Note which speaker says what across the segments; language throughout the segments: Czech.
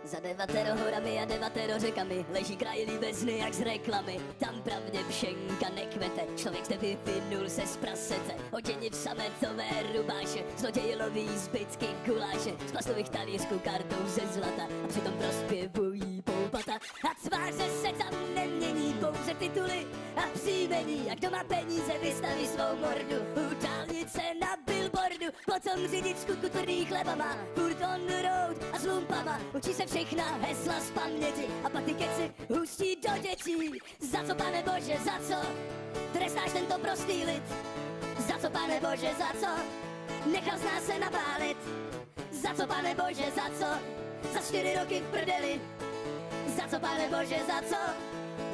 Speaker 1: Za 9 horami a 9 řekami leží kraj líbezny jak z reklamy. Tam pravdě pšenka nekvete, člověk zde vyvinul se z prasete. Oděni v sametové rubáše, zloději loví zbytky guláše. Z plastových talířků kartou ze zlata a přitom prospěvují poupata. A tváře se tam nemění, pouze tituly a příjmení. Jak doma peníze vystaví svou mordu u dálnice na billboardu. Potom řidič skutku tvrdý chleba má furt on the road a s lumpama. Učí se všechna hesla z paměti a pak ty keci hustí do dětí. Za co, pane Bože, za co trestáš tento prostý lid? Za co, pane Bože, za co nechal z nás se napálit? Za co, pane Bože, za co za 4 roky v prdeli? Za co, pane Bože, za co?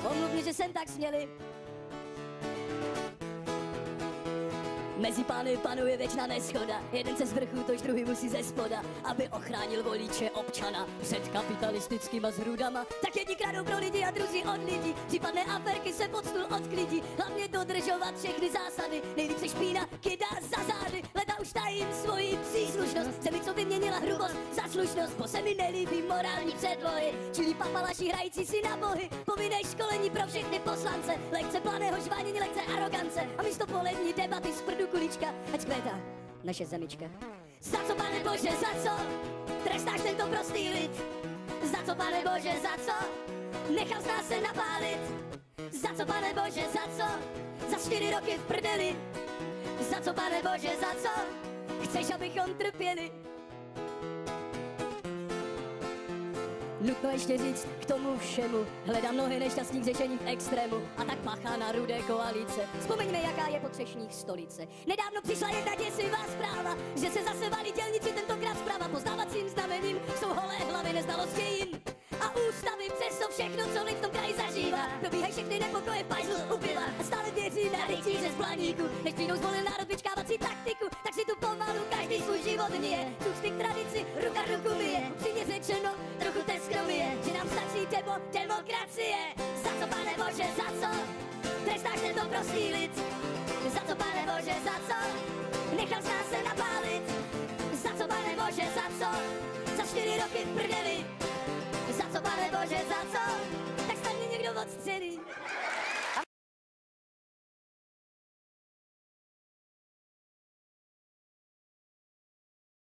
Speaker 1: Omluv mě, že jsem tak směli. Mezi pány panuje věčná neschoda, jeden se z vrchu, tož druhý musí ze spoda. Aby ochránil voliče občana před kapitalistickýma zhrudama, tak jedni kradou pro lidi a druzí od lidí. Případné aferky se pod stůl odklidí, hlavně dodržovat všechny zásady. Nejlíp se špína kydá za zády, leda už tajím svoji příslušnost. Zemi, co vyměnila hrubost za slušnost, bo se mi nelíbí morální předlohy. Čili papalaši hrající si na bohy, povinné školení pro všechny poslance. Lekce planého žvánění, lekce arogance a místo polední debaty z prdu kulička, ať kvétá naše zemička. Za co, pane Bože, za co trestáš tento prostý lid? Za co, pane Bože, za co nechal z nás se napálit? Za co, pane Bože, za co za 4 roky v prdeli? Za co, pane Bože, za co chceš, abychom trpěli? Nutno ještě říct k tomu všemu, hledám mnohé nešťastných řešení v extrému. A tak pachá na rudé koalice, vzpomeňme, jaká je potřešních stolice. Nedávno přišla jedna děsivá zpráva, že se zase valí dělníci, tentokrát zprava. Poznávacím znamením jsou holé hlavy, neznalost dějin a ústavy. Přesto všechno, co lid v tom kraji zažívá, probíhají všechny nepokoje v pajzlu u piva. A stále věří na rytíře z Blaníku, než přijdou zvolil národ vyčkávací taktiku. Tak si tu pomalu každý svůj život nie, z úcty k tradici ruka ruku myje. Upřímně řečeno, trochu teskromie, že nám stačí demokracie. Za co, pane Bože, za co trestáš tento prostý lid? Za co, pane Bože, za co nechal z nás se napálit? Za co, pane Bože, za co za 4 roky v prdeli? Za co, pane Bože, za co tak snad mě někdo odstřelí?